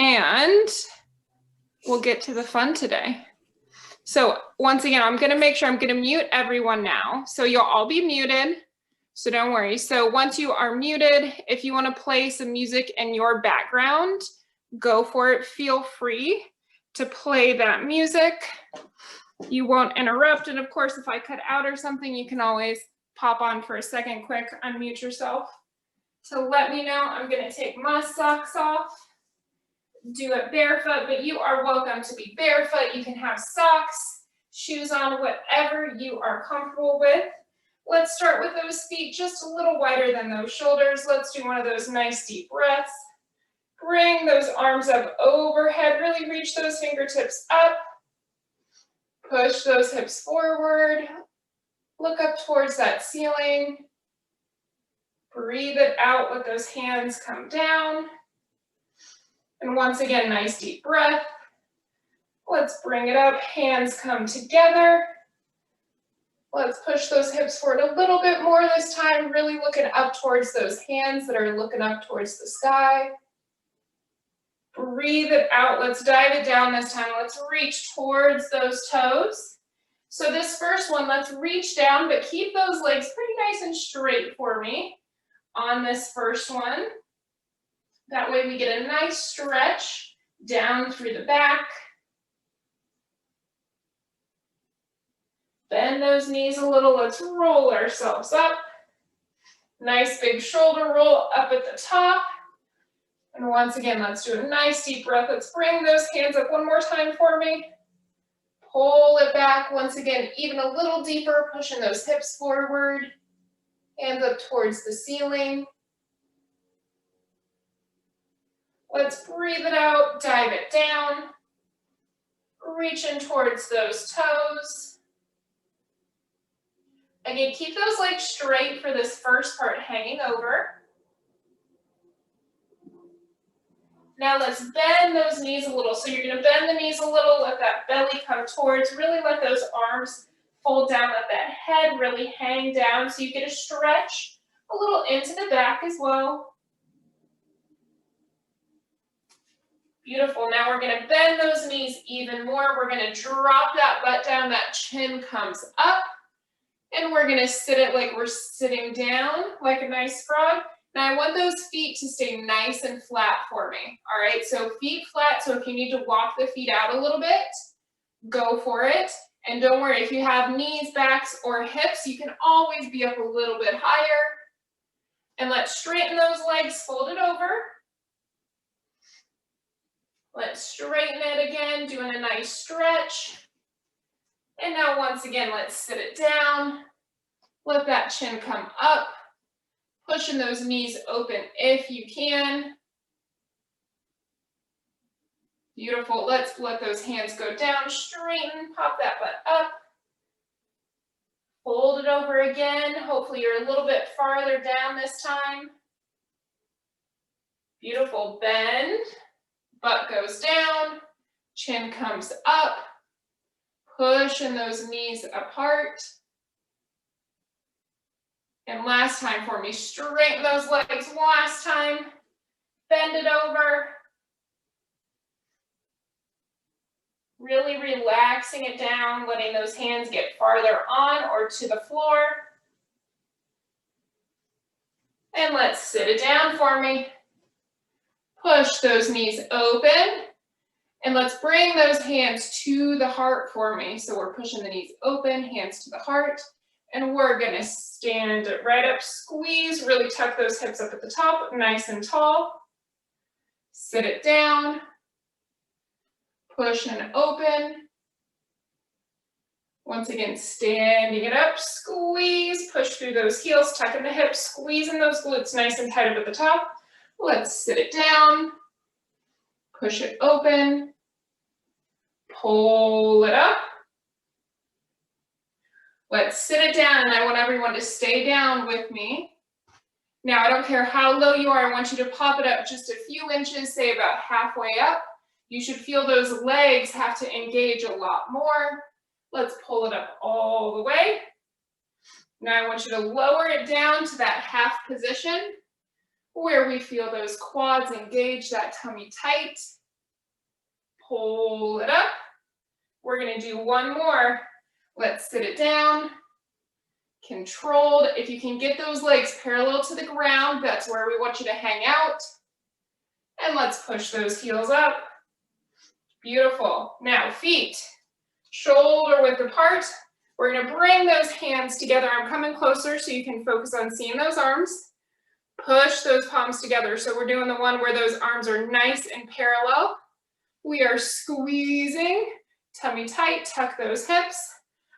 and we'll get to the fun today. So once again, I'm going to make sure I'm going to mute everyone now. So you'll all be muted. So don't worry. So once you are muted, if you want to play some music in your background, go for it. Feel free to play that music. You won't interrupt. And of course, if I cut out or something, you can always pop on for a second quick, unmute yourself to let me know. I'm going to take my socks off. Do it barefoot, but you are welcome to be barefoot. You can have socks, shoes on, whatever you are comfortable with. Let's start with those feet just a little wider than those shoulders. Let's do one of those nice deep breaths. Bring those arms up overhead. Really reach those fingertips up. Push those hips forward. Look up towards that ceiling. Breathe it out. Let those hands come down. And once again, nice deep breath. Let's bring it up. Hands come together. Let's push those hips forward a little bit more this time. Really looking up towards those hands that are looking up towards the sky. Breathe it out. Let's dive it down this time. Let's reach towards those toes. So this first one, let's reach down, but keep those legs pretty nice and straight for me on this first one. That way we get a nice stretch down through the back. Bend those knees a little. Let's roll ourselves up. Nice big shoulder roll up at the top. And once again, let's do a nice deep breath. Let's bring those hands up one more time for me. Pull it back once again, even a little deeper, pushing those hips forward. Hands up towards the ceiling. Let's breathe it out, dive it down. Reaching towards those toes. Again, keep those legs straight for this first part, hanging over. Now let's bend those knees a little. So you're going to bend the knees a little, let that belly come towards, really let those arms fold down, let that head really hang down so you get a stretch a little into the back as well. Beautiful. Now we're going to bend those knees even more. We're going to drop that butt down, that chin comes up, and we're going to sit it like we're sitting down, like a nice frog. Now I want those feet to stay nice and flat for me. All right, so feet flat. So if you need to walk the feet out a little bit, go for it. And don't worry, if you have knees, backs, or hips, you can always be up a little bit higher. And let's straighten those legs, fold it over. Let's straighten it again, doing a nice stretch. And now once again, let's sit it down. Let that chin come up. Pushing those knees open if you can. Beautiful. Let's let those hands go down, straighten, pop that butt up. Fold it over again. Hopefully you're a little bit farther down this time. Beautiful. Bend. Butt goes down, chin comes up, pushing those knees apart. And last time for me, straighten those legs last time, bend it over. Really relaxing it down, letting those hands get farther on or to the floor. And let's sit it down for me. Push those knees open, and let's bring those hands to the heart for me. So we're pushing the knees open, hands to the heart, and we're gonna stand right up, squeeze, really tuck those hips up at the top, nice and tall. Sit it down, push and open. Once again, standing it up, squeeze, push through those heels, tucking the hips, squeezing those glutes nice and tight up at the top. Let's sit it down, push it open, pull it up. Let's sit it down, and I want everyone to stay down with me. Now, I don't care how low you are, I want you to pop it up just a few inches, say about halfway up. You should feel those legs have to engage a lot more. Let's pull it up all the way. Now I want you to lower it down to that half position, where we feel those quads engage, that tummy tight. pull it up. We're gonna do one more. Let's sit it down. Controlled. If you can get those legs parallel to the ground, that's where we want you to hang out. And let's push those heels up. Beautiful. Now feet, shoulder width apart. We're gonna bring those hands together. I'm coming closer so you can focus on seeing those arms. Push those palms together. So we're doing the one where those arms are nice and parallel. We are squeezing, tummy tight, tuck those hips.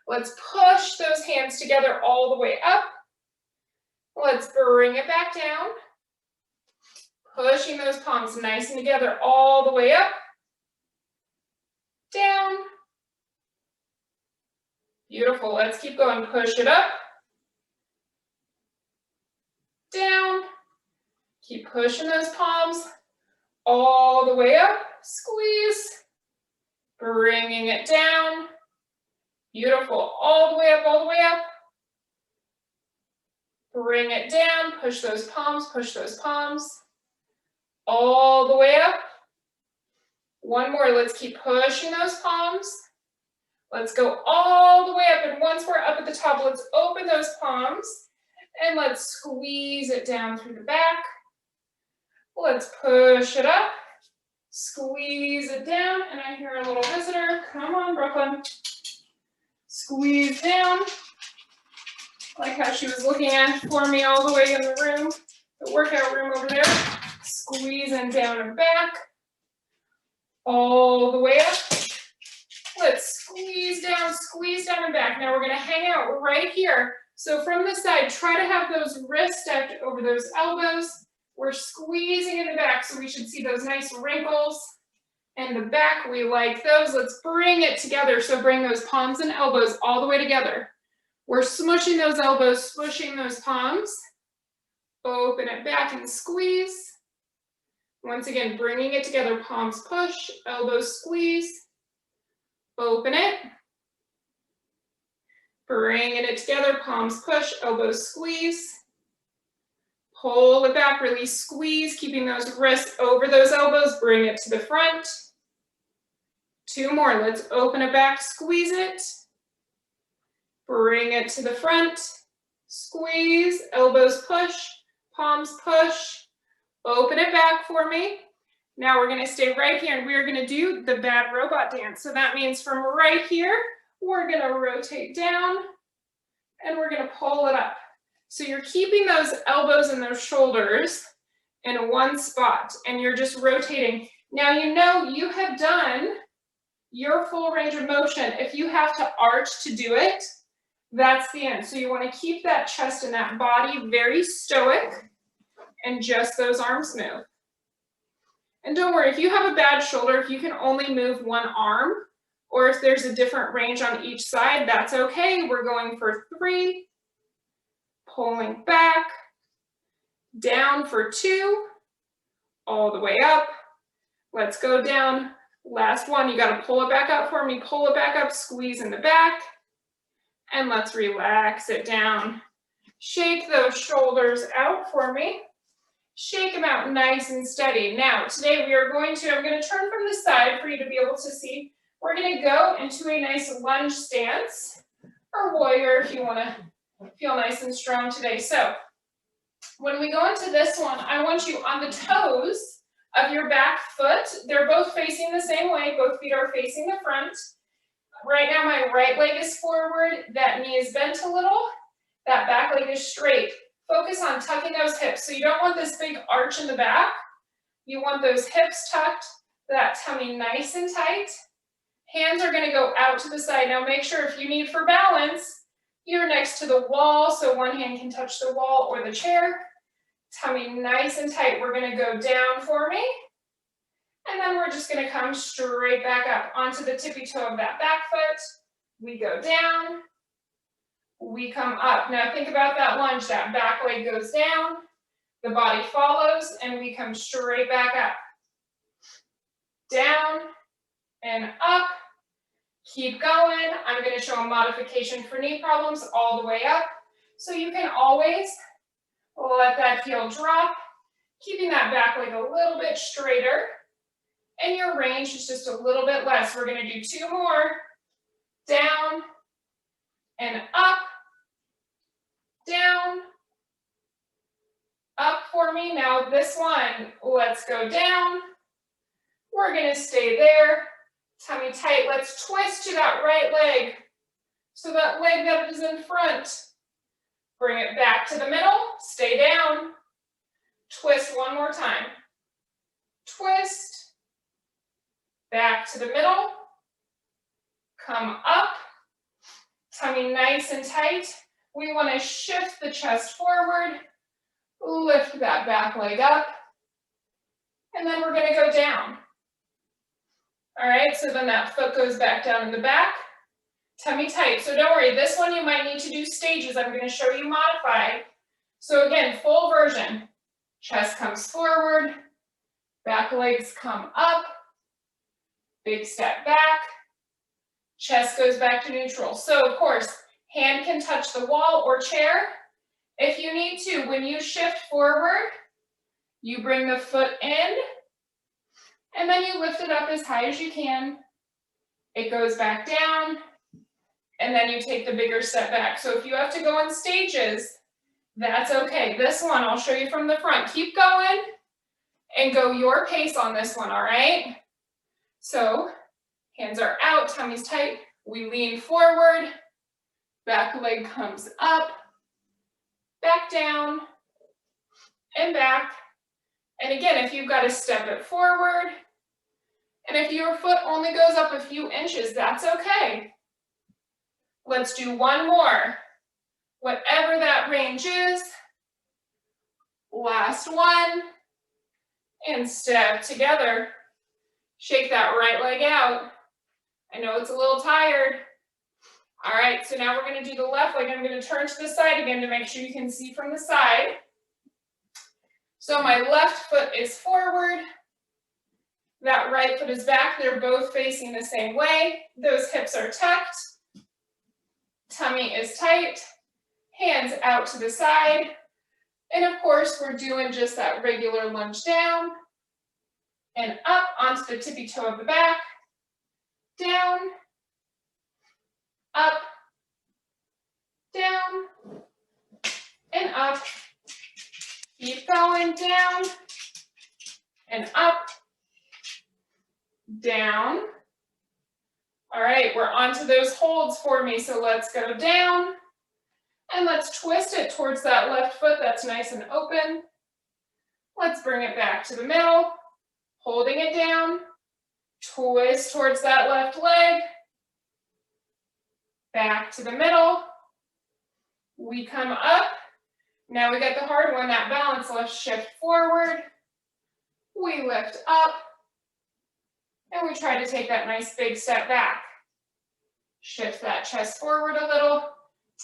Let's push those hands together all the way up. Let's bring it back down. Pushing those palms nice and together all the way up. Down. Beautiful. Let's keep going. Push it up. Down. Keep pushing those palms all the way up. Squeeze. Bringing it down. Beautiful. All the way up, all the way up. Bring it down. Push those palms, push those palms. All the way up. One more. Let's keep pushing those palms. Let's go all the way up. And once we're up at the top, let's open those palms and let's squeeze it down through the back. Let's push it up. Squeeze it down. And I hear a little visitor. Come on, Brooklyn. Squeeze down. Like how she was looking at for me all the way in the room, the workout room over there. Squeezing down and back. All the way up. Let's squeeze down and back. Now we're gonna hang out right here. So from the side, try to have those wrists stacked over those elbows. We're squeezing in the back, so we should see those nice wrinkles. And the back, we like those. Let's bring it together. So bring those palms and elbows all the way together. We're smushing those elbows, smushing those palms. Open it back and squeeze. Once again, bringing it together, palms push, elbows squeeze. Open it. Bringing it together, palms push, elbows squeeze. Pull it back, release, squeeze, keeping those wrists over those elbows, bring it to the front. Two more, let's open it back, squeeze it. Bring it to the front, squeeze, elbows push, palms push. Open it back for me. Now we're gonna stay right here and we're gonna do the bad robot dance. So that means from right here, we're gonna rotate down and we're gonna pull it up. So you're keeping those elbows and those shoulders in one spot and you're just rotating. Now you know you have done your full range of motion. If you have to arch to do it, that's the end. So you want to keep that chest and that body very stoic and just those arms move. And don't worry, if you have a bad shoulder, if you can only move one arm, or if there's a different range on each side, that's okay. We're going for 3, pulling back, down for 2, all the way up. Let's go down. Last one, you got to pull it back up for me. Pull it back up, squeeze in the back, and let's relax it down. Shake those shoulders out for me. Shake them out nice and steady. Now, today we are going to, I'm going to turn from the side for you to be able to see. We're going to go into a nice lunge stance, or warrior if you want to feel nice and strong today. So when we go into this one, I want you on the toes of your back foot. They're both facing the same way. Both feet are facing the front. Right now, my right leg is forward. That knee is bent a little. That back leg is straight. Focus on tucking those hips. So you don't want this big arch in the back. You want those hips tucked, that tummy nice and tight. Hands are going to go out to the side. Now make sure if you need for balance, you're next to the wall, so one hand can touch the wall or the chair. Tummy nice and tight. We're going to go down for me. And then we're just going to come straight back up onto the tippy toe of that back foot. We go down. We come up. Now think about that lunge. That back leg goes down. The body follows, and we come straight back up. Down and up. Keep going. I'm going to show a modification for knee problems all the way up. So you can always let that heel drop, keeping that back leg a little bit straighter. and your range is just a little bit less. We're going to do 2 more. Down and up, down, up for me. Now this one, let's go down. We're going to stay there. Tummy tight. Let's twist to that right leg. So that leg that is in front. Bring it back to the middle. Stay down. Twist one more time. Twist. Back to the middle. Come up. Tummy nice and tight. We want to shift the chest forward. Lift that back leg up. And then we're going to go down. All right, so then that foot goes back down in the back. Tummy tight. So don't worry, this one you might need to do stages. I'm going to show you modified. So again, full version. Chest comes forward. Back legs come up. Big step back. Chest goes back to neutral. So of course, hand can touch the wall or chair. If you need to, when you shift forward, you bring the foot in, and then you lift it up as high as you can. It goes back down, and then you take the bigger step back. So if you have to go in stages, that's okay. This one, I'll show you from the front. Keep going and go your pace on this one, all right? So hands are out, tummy's tight. We lean forward, back leg comes up, back down, and back. And again, if you've got to step it forward, and if your foot only goes up a few inches, that's okay. Let's do one more. Whatever that range is. Last one. And step together. Shake that right leg out. I know it's a little tired. All right, so now we're going to do the left leg. I'm going to turn to the side again to make sure you can see from the side. So my left foot is forward. That right foot is back. They're both facing the same way. Those hips are tucked. Tummy is tight. Hands out to the side. And of course, we're doing just that regular lunge down and up onto the tippy toe of the back. Down, up, down, and up. Keep going, down, and up, down. All right, we're onto those holds for me, so let's go down, and let's twist it towards that left foot that's nice and open. Let's bring it back to the middle, holding it down, twist towards that left leg, back to the middle. We come up. Now we got the hard one, that balance. Let's shift forward. We lift up. And we try to take that nice big step back. Shift that chest forward a little.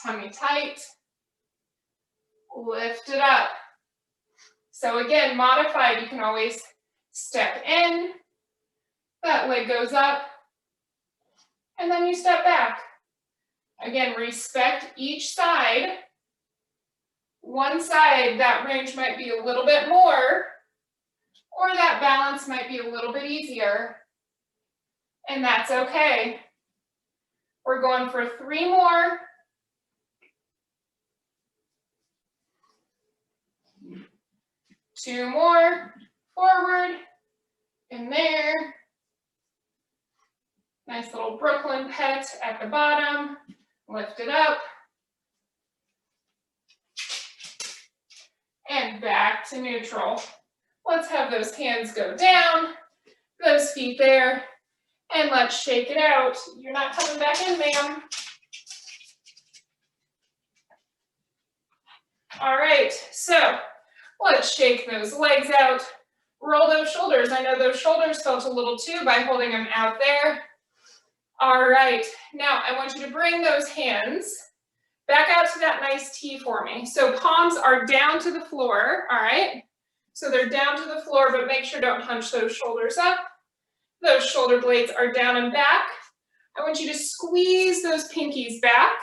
Tummy tight. Lift it up. So again, modified, you can always step in. That leg goes up. And then you step back. Again, respect each side. One side, that range might be a little bit more, or that balance might be a little bit easier, and that's okay. We're going for 3 more. Two more, forward, in there. Nice little Brooklyn pet at the bottom, lift it up. And back to neutral. Let's have those hands go down, those feet there, and let's shake it out. You're not coming back in, ma'am. All right, so let's shake those legs out. Roll those shoulders. I know those shoulders felt a little too by holding them out there. All right, now I want you to bring those hands back out to that nice T for me. So palms are down to the floor, all right? So they're down to the floor, but make sure don't hunch those shoulders up. Those shoulder blades are down and back. I want you to squeeze those pinkies back,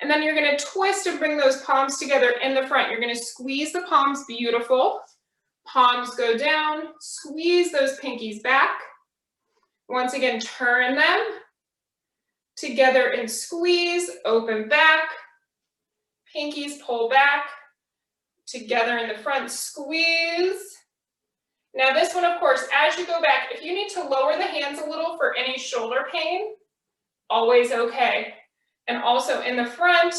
and then you're gonna twist and bring those palms together in the front. You're gonna squeeze the palms, beautiful. Palms go down, squeeze those pinkies back. Once again, turn them together and squeeze, open back, pinkies pull back, together in the front, squeeze. Now this one, of course, as you go back, if you need to lower the hands a little for any shoulder pain, always okay. And also in the front,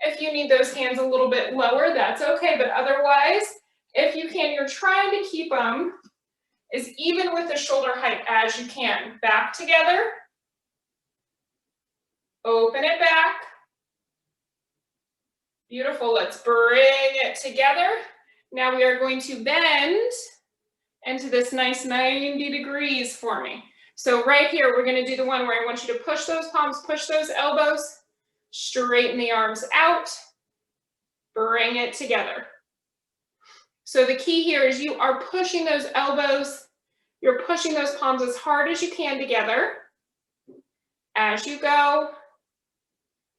if you need those hands a little bit lower, that's okay, but otherwise, if you can, you're trying to keep them as even with the shoulder height as you can. Back together, open it back. Beautiful, let's bring it together. Now we are going to bend into this nice 90 degrees for me. So right here, we're gonna do the one where I want you to push those palms, push those elbows, straighten the arms out, bring it together. So the key here is you are pushing those elbows, you're pushing those palms as hard as you can together. As you go,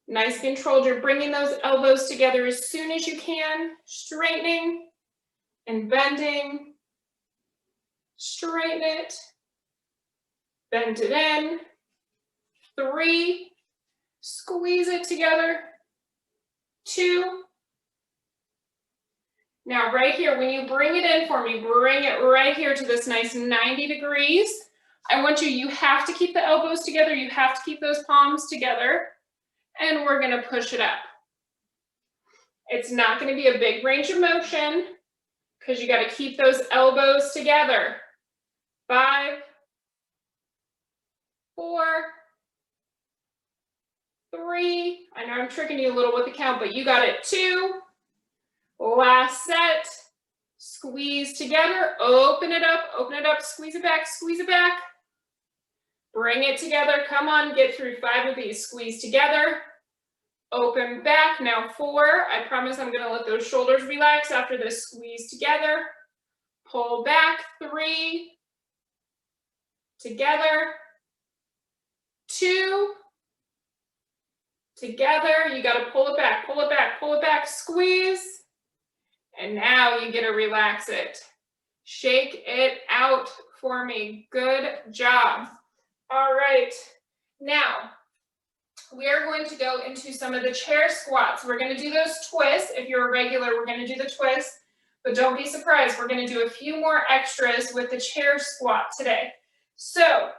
nice controlled, you're bringing those elbows together as soon as you can, straightening and bending, straighten it, bend it in, 3, squeeze it together, 2. Now right here, when you bring it in for me, bring it right here to this nice 90 degrees. I want you have to keep the elbows together, you have to keep those palms together, and we're gonna push it up. It's not gonna be a big range of motion because you gotta keep those elbows together. 5, 4, 3, I know I'm tricking you a little with the count, but you got it, 2, last set, squeeze together, open it up, squeeze it back, bring it together, come on, get through 5 of these, squeeze together, open back, now 4, I promise I'm gonna let those shoulders relax after this, squeeze together, pull back, 3, together, 2, together, you gotta pull it back, squeeze, and now you get to relax it. Shake it out for me, good job. All right, now we are going to go into some of the chair squats. We're gonna do those twists. If you're a regular, we're gonna do the twist, but don't be surprised, we're gonna do a few more extras with the chair squat today. So,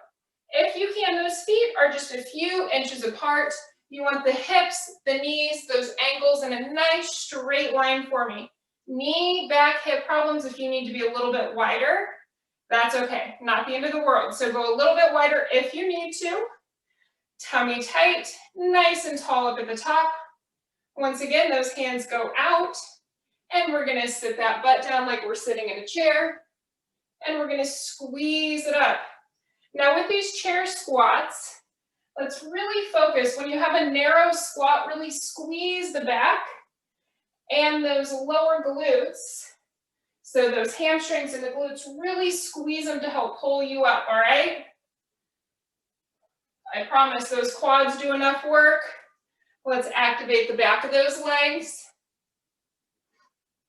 if you can, those feet are just a few inches apart. You want the hips, the knees, those ankles in a nice straight line for me. Knee, back, hip problems, if you need to be a little bit wider, that's okay, not the end of the world. So go a little bit wider if you need to. Tummy tight, nice and tall up at the top. Once again, those hands go out, and we're gonna sit that butt down like we're sitting in a chair, and we're gonna squeeze it up. Now with these chair squats, let's really focus. When you have a narrow squat, really squeeze the back and those lower glutes. So those hamstrings and the glutes, really squeeze them to help pull you up, all right? I promise those quads do enough work. Let's activate the back of those legs.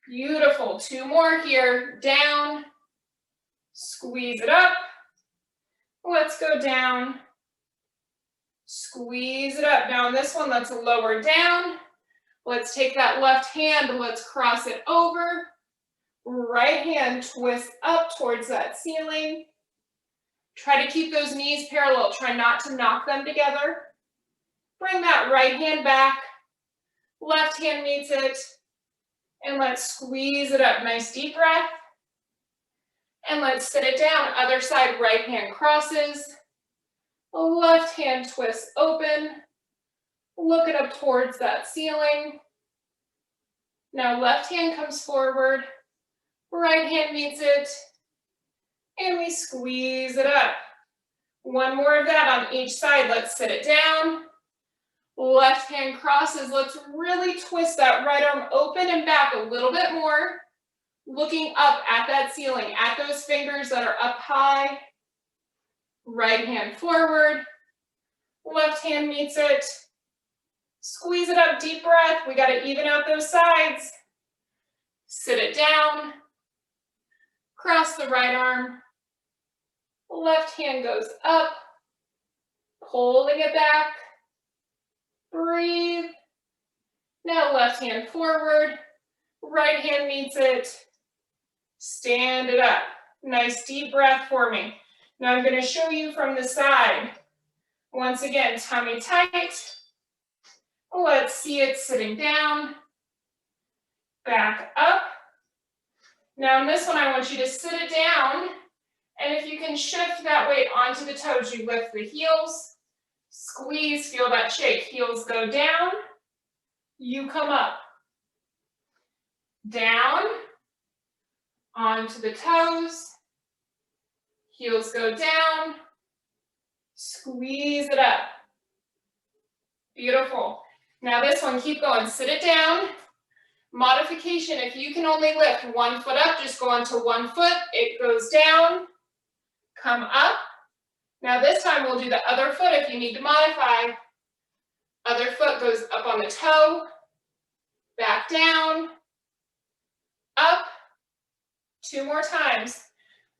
Beautiful, 2 more here, down, squeeze it up. Let's go down, squeeze it up. Now on this one, let's lower down. Let's take that left hand, let's cross it over. Right hand twist up towards that ceiling. Try to keep those knees parallel. Try not to knock them together. Bring that right hand back. Left hand meets it. And let's squeeze it up. Nice deep breath. And let's sit it down. Other side, right hand crosses. Left hand twist open. Look it up towards that ceiling. Now left hand comes forward. Right hand meets it. And we squeeze it up. 1 more of that on each side. Let's sit it down. Left hand crosses. Let's really twist that right arm open and back a little bit more. Looking up at that ceiling, at those fingers that are up high. Right hand forward. Left hand meets it. Squeeze it up, deep breath. We got to even out those sides. Sit it down. Cross the right arm. Left hand goes up, pulling it back. Breathe. Now left hand forward, right hand meets it. Stand it up. Nice deep breath for me. Now I'm going to show you from the side. Once again, tummy tight. Let's see it sitting down. Back up. Now in this one, I want you to sit it down. And if you can shift that weight onto the toes, you lift the heels. Squeeze, feel that shake. Heels go down. You come up. Down. Onto the toes. Heels go down. Squeeze it up. Beautiful. Now this one, keep going. Sit it down. Modification, if you can only lift one foot up, just go onto one foot. It goes down. Come up. Now this time we'll do the other foot if you need to modify. Other foot goes up on the toe. Back down. Up. 2 more times.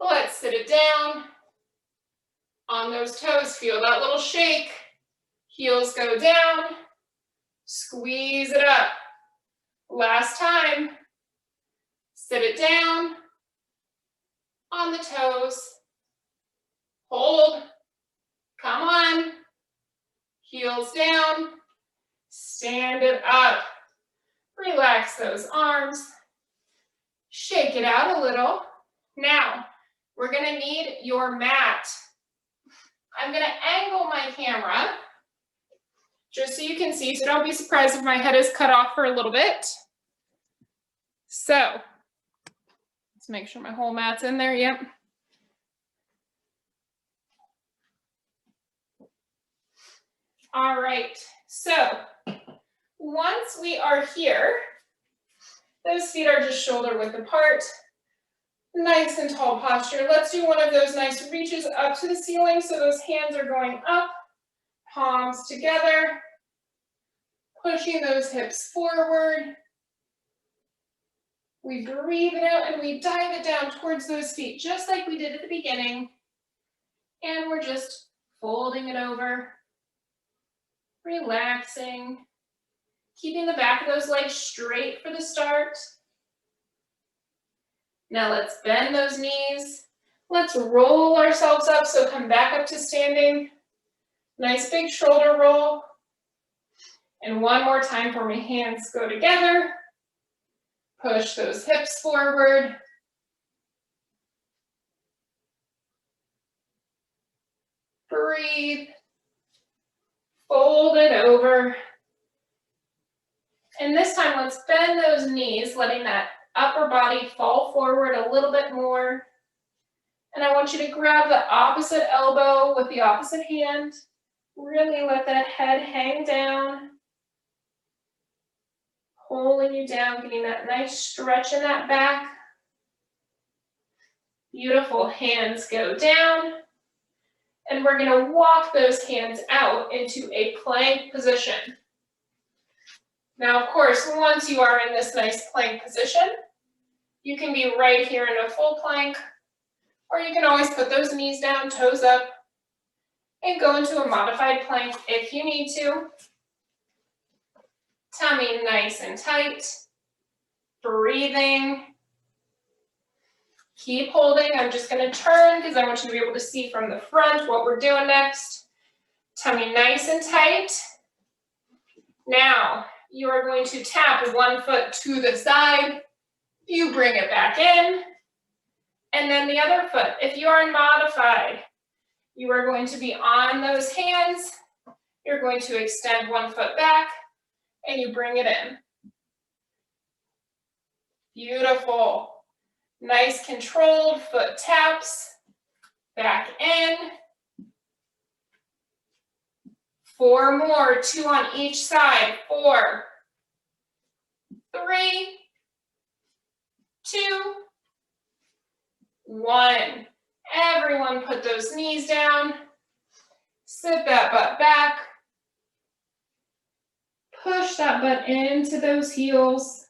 Let's sit it down. On those toes, feel that little shake. Heels go down. Squeeze it up. Last time. Sit it down. On the toes. Hold. Come on. Heels down. Stand it up. Relax those arms. Shake it out a little. Now, we're going to need your mat. I'm going to angle my camera just so you can see, so don't be surprised if my head is cut off for a little bit. So, let's make sure my whole mat's in there, yep. All right, so once we are here, those feet are just shoulder width apart. Nice and tall posture. Let's do one of those nice reaches up to the ceiling. So those hands are going up, palms together, pushing those hips forward. We breathe it out and we dive it down towards those feet, just like we did at the beginning. And we're just folding it over, relaxing, keeping the back of those legs straight for the start. Now let's bend those knees. Let's roll ourselves up, so come back up to standing. Nice big shoulder roll. And one more time for my hands go together. Push those hips forward. Breathe. Fold it over. And this time, let's bend those knees, letting that upper body fall forward a little bit more. And I want you to grab the opposite elbow with the opposite hand. Really let that head hang down. Pulling you down, getting that nice stretch in that back. Beautiful. Hands go down. And we're going to walk those hands out into a plank position. Now, of course, once you are in this nice plank position, you can be right here in a full plank, or you can always put those knees down, toes up, and go into a modified plank if you need to. Tummy nice and tight. Breathing. Keep holding. I'm just going to turn because I want you to be able to see from the front what we're doing next. Tummy nice and tight. Now, you are going to tap one foot to the side. You bring it back in. And then the other foot. If you are modified, you are going to be on those hands. You're going to extend one foot back and you bring it in. Beautiful. Nice controlled foot taps. Back in. 4 more, 2 on each side. 4, 3, 2, 1. Everyone put those knees down. Sit that butt back. Push that butt into those heels.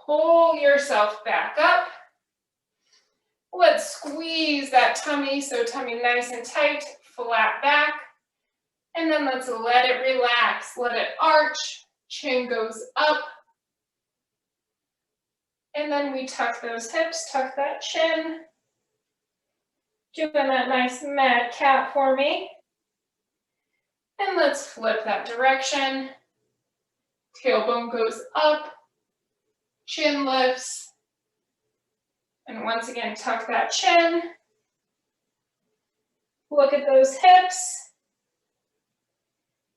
pull yourself back up. Let's squeeze that tummy, so tummy nice and tight, flat back. And then let's let it relax, let it arch, chin goes up. And then we tuck those hips, tuck that chin. Doing that nice mad cat for me. And let's flip that direction. Tailbone goes up, chin lifts. And once again, tuck that chin. Look at those hips.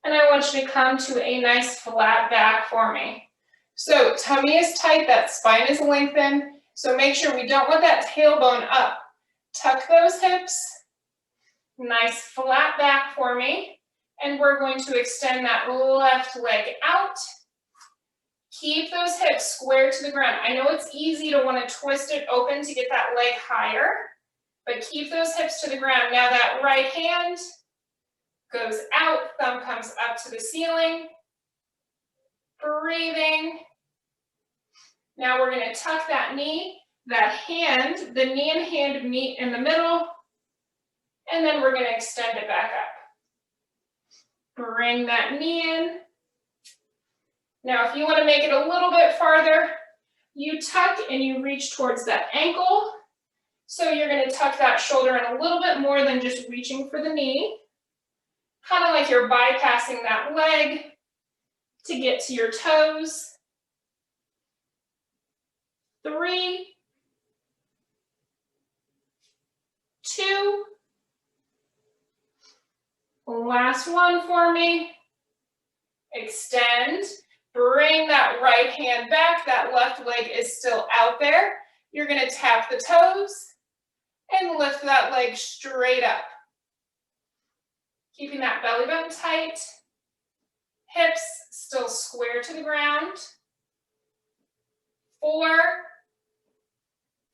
And I want you to come to a nice flat back for me. So tummy is tight, that spine is lengthened. So make sure we don't want that tailbone up. Tuck those hips. Nice flat back for me. And we're going to extend that left leg out. Keep those hips square to the ground. I know it's easy to want to twist it open to get that leg higher, but keep those hips to the ground. Now that right hand goes out, thumb comes up to the ceiling. Breathing. Now we're going to tuck that knee, that hand, the knee and hand meet in the middle, and then we're going to extend it back up. Bring that knee in. Now, if you want to make it a little bit farther, you tuck and you reach towards that ankle. So you're going to tuck that shoulder in a little bit more than just reaching for the knee. Kind of like you're bypassing that leg to get to your toes. 3, 2, last one for me. Extend, bring that right hand back, that left leg is still out there. You're gonna tap the toes and lift that leg straight up. Keeping that belly button tight, hips still square to the ground. 4,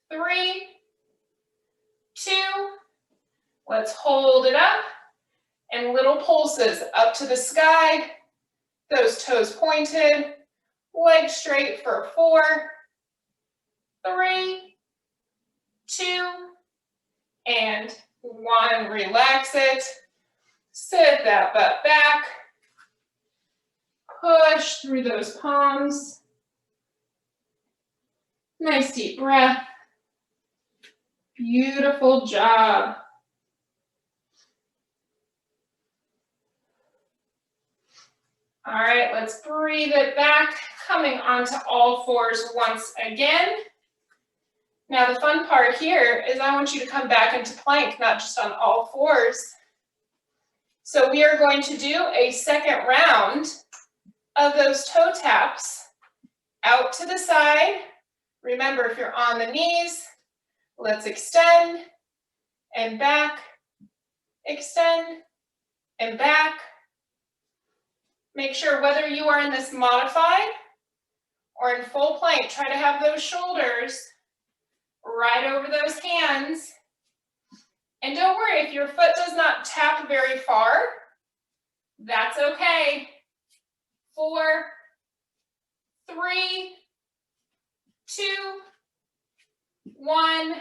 3, 2, let's hold it up, and little pulses up to the sky, those toes pointed, legs straight for 4, 3, 2, and 1, relax it, sit that butt back, push through those palms, nice deep breath. Beautiful job. All right, let's breathe it back, coming onto all fours once again. Now the fun part here is I want you to come back into plank, not just on all fours. So we are going to do a second round of those toe taps out to the side. Remember, if you're on the knees, let's extend and back, extend and back. Make sure whether you are in this modified or in full plank, try to have those shoulders right over those hands. And don't worry, if your foot does not tap very far, that's okay. 4, 3, 2, 1,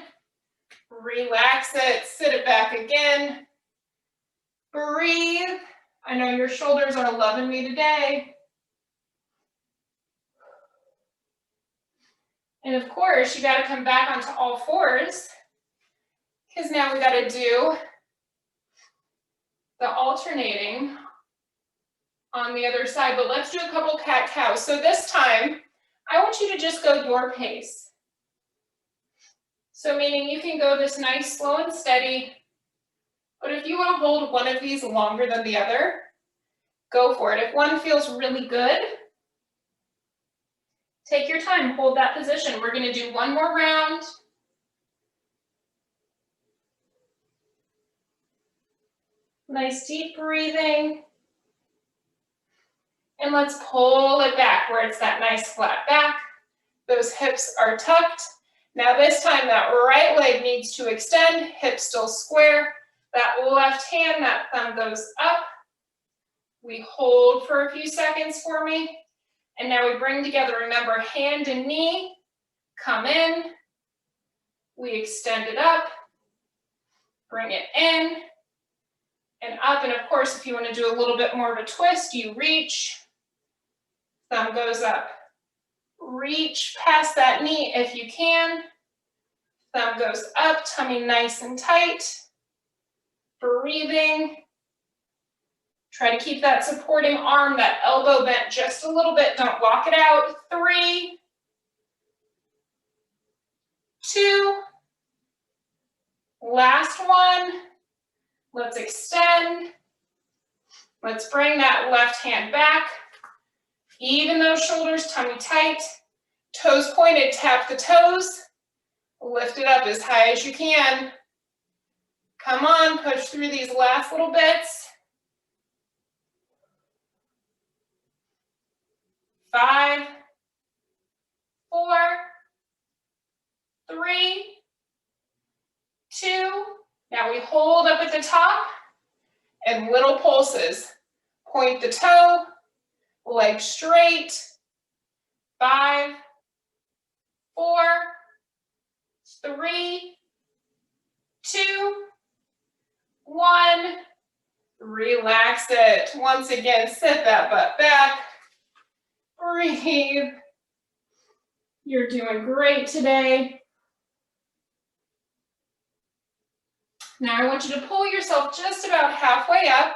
relax it, sit it back again, breathe. I know your shoulders are loving me today. And of course, you got to come back onto all fours, because now we got to do the alternating on the other side, but let's do a couple cat-cows. So this time, I want you to just go your pace. So meaning you can go this nice, slow and steady, but if you want to hold one of these longer than the other, go for it. If one feels really good, take your time, hold that position. We're going to do one more round. Nice deep breathing. And let's pull it back where it's that nice flat back. Those hips are tucked. Now this time that right leg needs to extend, hips still square. That left hand, that thumb goes up. We hold for a few seconds for me. And now we bring together, remember, hand and knee. come in, we extend it up, bring it in and up. And of course, if you want to do a little bit more of a twist, you reach, thumb goes up. Reach past that knee if you can. Thumb goes up, tummy nice and tight. Breathing. Try to keep that supporting arm, that elbow bent just a little bit. Don't lock it out. 3, 2, last one. Let's extend. Let's bring that left hand back. Even those shoulders, tummy tight. Toes pointed, tap the toes. Lift it up as high as you can. Come on, push through these last little bits. 5, 4, 3, 2. Now we hold up at the top and little pulses. Point the toe, leg straight. 5, 4, 3, 2, 1. Relax it. Once again, sit that butt back. Breathe. You're doing great today. Now I want you to pull yourself just about halfway up.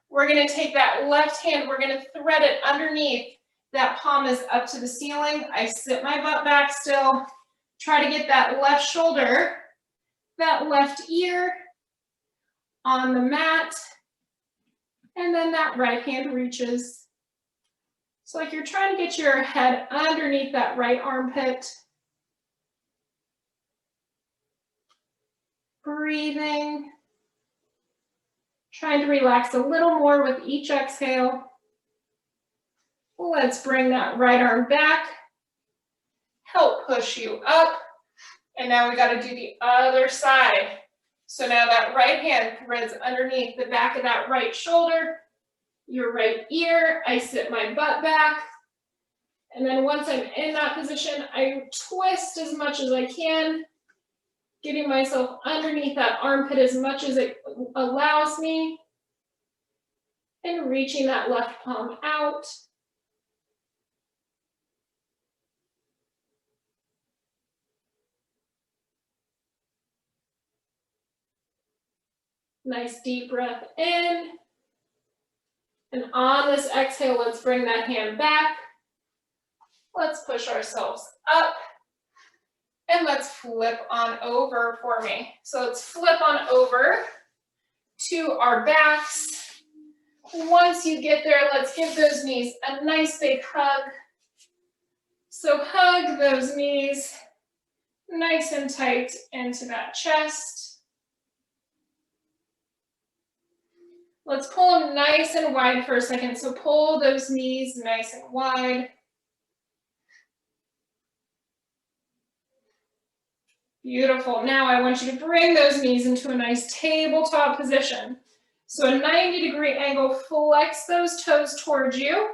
We're going to take that left hand, we're going to thread it underneath. That palm is up to the ceiling. I sit my butt back still. Try to get that left shoulder, that left ear on the mat, and then that right hand reaches. So like you're trying to get your head underneath that right armpit. Breathing. Trying to relax a little more with each exhale. Let's bring that right arm back. Help push you up. And now we got to do the other side. So now that right hand threads underneath the back of that right shoulder, your right ear. I sit my butt back. And then once I'm in that position, I twist as much as I can, getting myself underneath that armpit as much as it allows me, and reaching that left palm out. Nice deep breath in. And on this exhale, let's bring that hand back. Let's push ourselves up. And let's flip on over for me. So let's flip on over to our backs. Once you get there, let's give those knees a nice big hug. So hug those knees nice and tight into that chest. Let's pull them nice and wide for a second. So pull those knees nice and wide. Beautiful. Now I want you to bring those knees into a nice tabletop position. So a 90-degree angle, flex those toes towards you.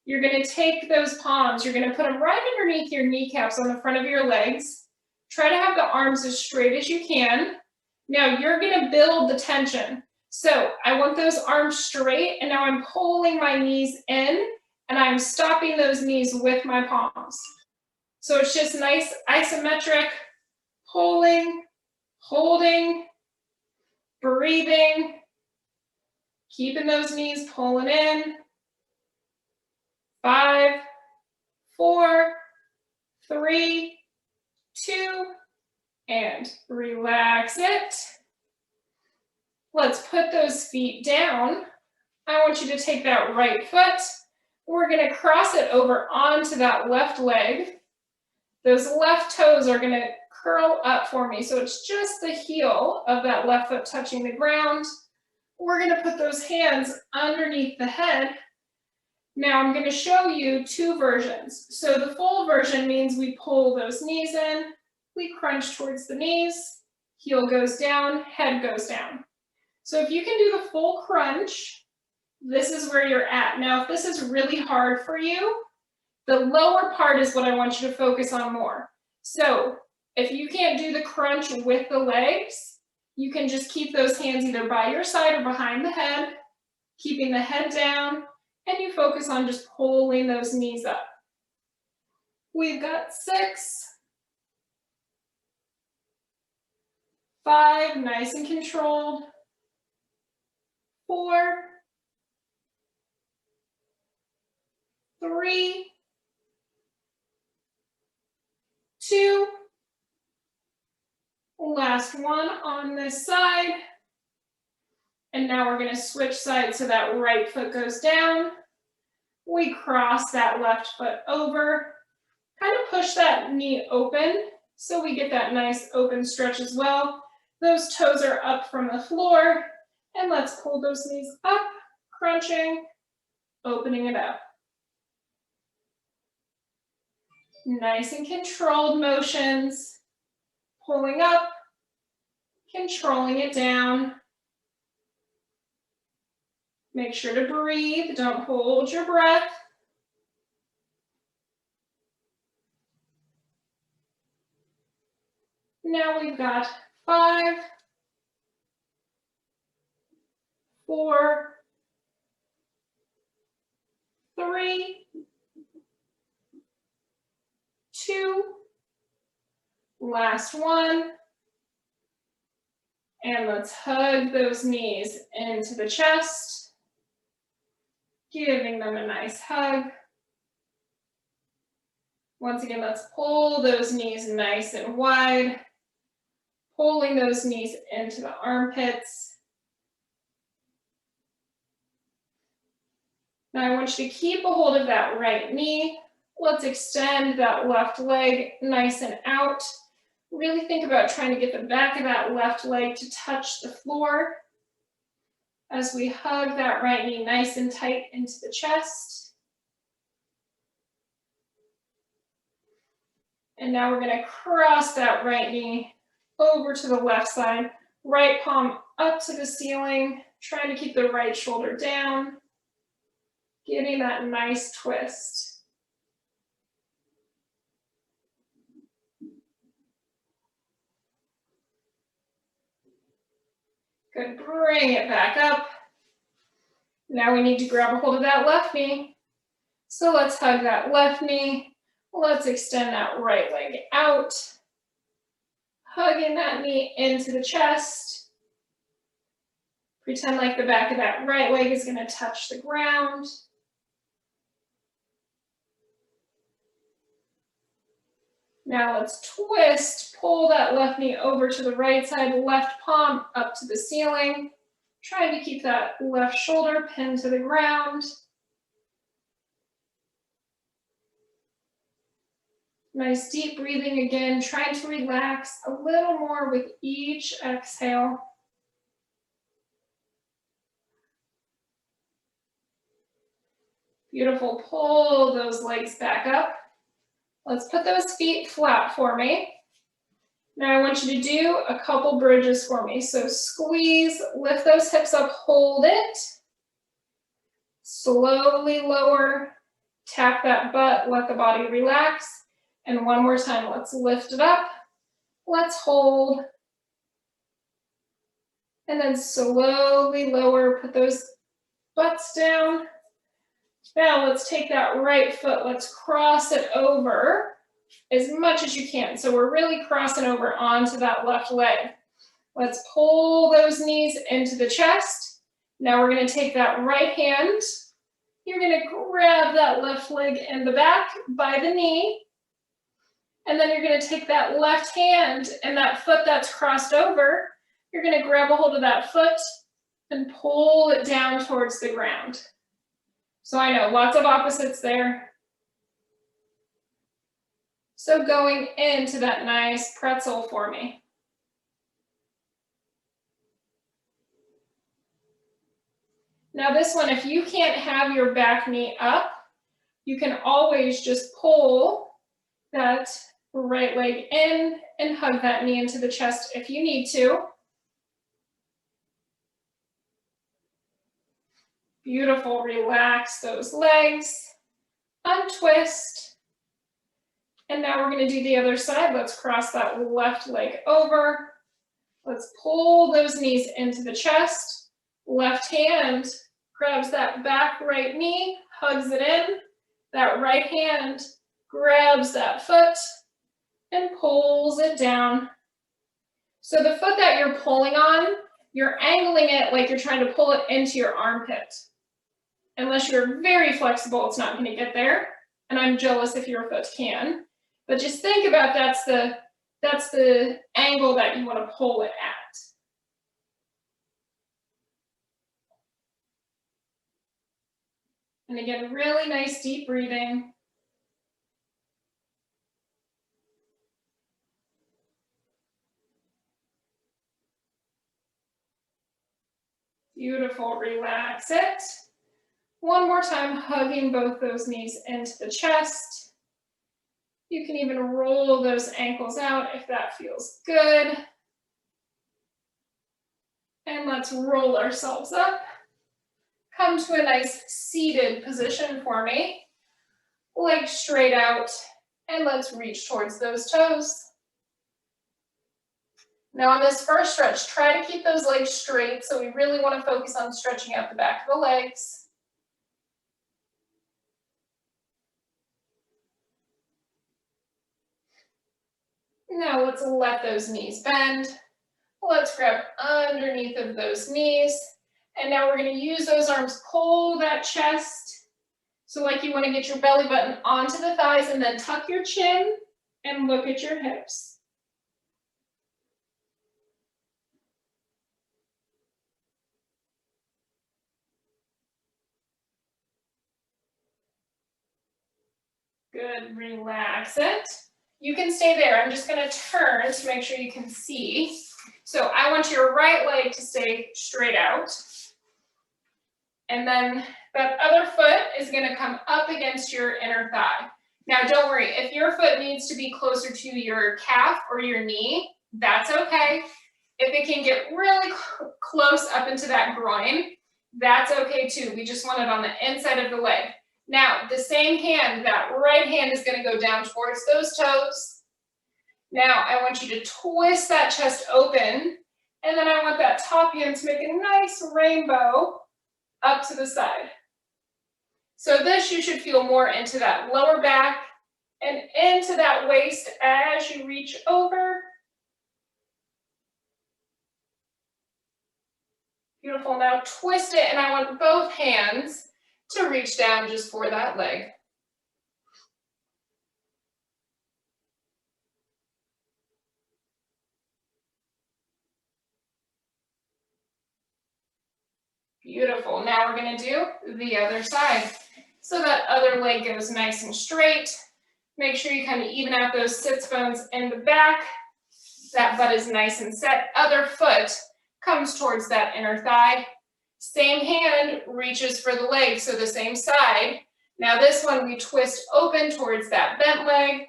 You're going to take those palms, you're going to put them right underneath your kneecaps on the front of your legs. Try to have the arms as straight as you can. Now you're going to build the tension. So I want those arms straight, and now I'm pulling my knees in, and I'm stopping those knees with my palms. So it's just nice isometric, pulling, holding, breathing, keeping those knees pulling in. 5, 4, 3, 2, and relax it. Let's put those feet down. I want you to take that right foot. We're going to cross it over onto that left leg. Those left toes are going to curl up for me. So it's just the heel of that left foot touching the ground. We're going to put those hands underneath the head. Now I'm going to show you two versions. So the full version means we pull those knees in, we crunch towards the knees, heel goes down, head goes down. So if you can do the full crunch, this is where you're at. Now, if this is really hard for you, the lower part is what I want you to focus on more. So if you can't do the crunch with the legs, you can just keep those hands either by your side or behind the head, keeping the head down, and you focus on just pulling those knees up. We've got 6, 5, nice and controlled, 4, 3, 2, last one on this side. And now we're going to switch sides so that right foot goes down. We cross that left foot over, kind of push that knee open so we get that nice open stretch as well. Those toes are up from the floor, and let's pull those knees up, crunching, opening it up. Nice and controlled motions, pulling up, controlling it down. Make sure to breathe, don't hold your breath. Now we've got 5, 4, 3, 2, last one. And let's hug those knees into the chest, giving them a nice hug. Once again, let's pull those knees nice and wide, pulling those knees into the armpits. Now I want you to keep a hold of that right knee. Let's extend that left leg nice and out. Really think about trying to get the back of that left leg to touch the floor as we hug that right knee nice and tight into the chest. And now we're going to cross that right knee over to the left side, right palm up to the ceiling, trying to keep the right shoulder down, getting that nice twist. Good, bring it back up. Now we need to grab a hold of that left knee. So let's hug that left knee. Let's extend that right leg out. Hugging that knee into the chest. Pretend like the back of that right leg is going to touch the ground. Now let's twist, pull that left knee over to the right side, left palm up to the ceiling. Trying to keep that left shoulder pinned to the ground. Nice deep breathing again, trying to relax a little more with each exhale. Beautiful, pull those legs back up. Let's put those feet flat for me. Now I want you to do a couple bridges for me. So squeeze, lift those hips up, hold it. Slowly lower, tap that butt, let the body relax. And one more time, let's lift it up. Let's hold. And then slowly lower, put those butts down. Now let's take that right foot, let's cross it over as much as you can. So we're really crossing over onto that left leg. Let's pull those knees into the chest. Now we're going to take that right hand. You're going to grab that left leg in the back by the knee. And then you're going to take that left hand and that foot that's crossed over. You're going to grab a hold of that foot and pull it down towards the ground. So I know lots of opposites there. So going into that nice pretzel for me. Now this one, if you can't have your back knee up, you can always just pull that right leg in and hug that knee into the chest if you need to. Beautiful, relax those legs, untwist, And now we're going to do the other side. Let's cross that left leg over. Let's pull those knees into the chest. Left hand grabs that back right knee, hugs it in. That right hand grabs that foot and pulls it down. So the foot that you're pulling on, you're angling it like you're trying to pull it into your armpit. Unless you're very flexible, it's not going to get there. And I'm jealous if your foot can. But just think about that's the angle that you want to pull it at. And again, really nice deep breathing. Beautiful, relax it. One more time, hugging both those knees into the chest. You can even roll those ankles out if that feels good. And let's roll ourselves up. Come to a nice seated position for me. Legs straight out, and let's reach towards those toes. Now on this first stretch, try to keep those legs straight, so we really want to focus on stretching out the back of the legs. Now let's let those knees bend. Let's grab underneath of those knees. And now we're going to use those arms, pull that chest. So like you want to get your belly button onto the thighs and then tuck your chin and look at your hips. Good, relax it. You can stay there. I'm just going to turn to make sure you can see. So I want your right leg to stay straight out. And then that other foot is going to come up against your inner thigh. Now don't worry, if your foot needs to be closer to your calf or your knee, that's okay. If it can get really close up into that groin, that's okay too. We just want it on the inside of the leg. Now, the same hand, that right hand is going to go down towards those toes. Now, I want you to twist that chest open, and then I want that top hand to make a nice rainbow up to the side. So this, you should feel more into that lower back and into that waist as you reach over. Beautiful. Now twist it, and I want both hands to reach down just for that leg. Beautiful. Now we're going to do the other side. So that other leg goes nice and straight. Make sure you kind of even out those sits bones in the back. That butt is nice and set. Other foot comes towards that inner thigh. Same hand reaches for the leg, so the same side. Now this one we twist open towards that bent leg,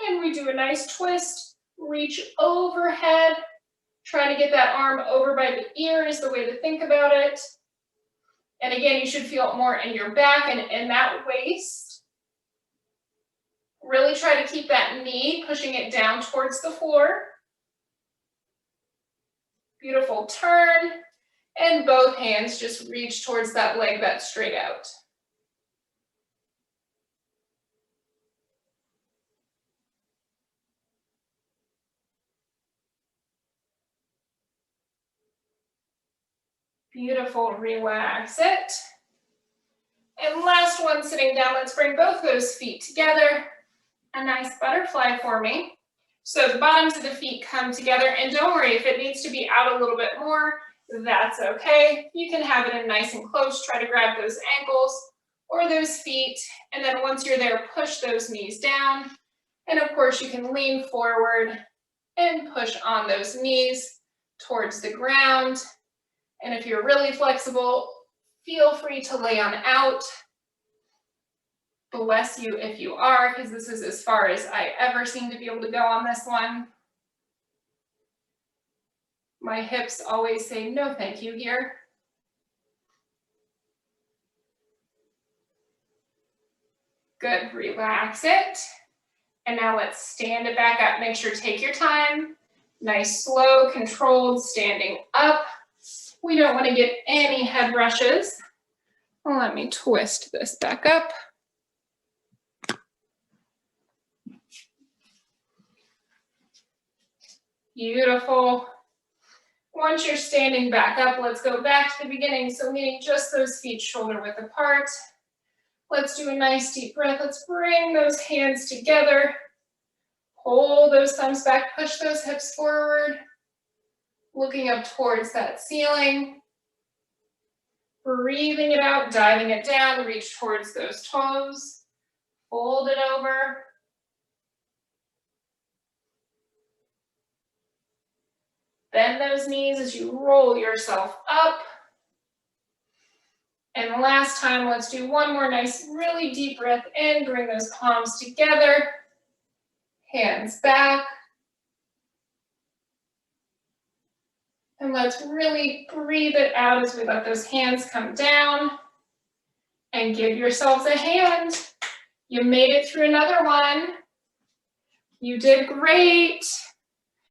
and we do a nice twist, reach overhead. Try to get that arm over by the ear is the way to think about it. And again, you should feel it more in your back and in that waist. Really try to keep that knee, pushing it down towards the floor. Beautiful, turn. And both hands just reach towards that leg that's straight out. Beautiful, relax it. And last one, sitting down, let's bring both those feet together. A nice butterfly for me. So the bottoms of the feet come together, and don't worry, if it needs to be out a little bit more, that's okay. You can have it in nice and close. Try to grab those ankles or those feet. And then once you're there, push those knees down. And of course, you can lean forward and push on those knees towards the ground. And if you're really flexible, feel free to lay on out. Bless you if you are, because this is as far as I ever seem to be able to go on this one. My hips always say no thank you here. Good, relax it. And now let's stand it back up. Make sure to take your time. Nice, slow, controlled standing up. We don't want to get any head rushes. Let me twist this back up. Beautiful. Once you're standing back up, let's go back to the beginning. So meaning just those feet shoulder width apart. Let's do a nice deep breath. Let's bring those hands together. Pull those thumbs back, push those hips forward. Looking up towards that ceiling. Breathing it out, diving it down, reach towards those toes. Fold it over. Bend those knees as you roll yourself up. And last time, let's do one more nice, really deep breath in. Bring those palms together. Hands back. And let's really breathe it out as we let those hands come down. And give yourselves a hand. You made it through another one. You did great.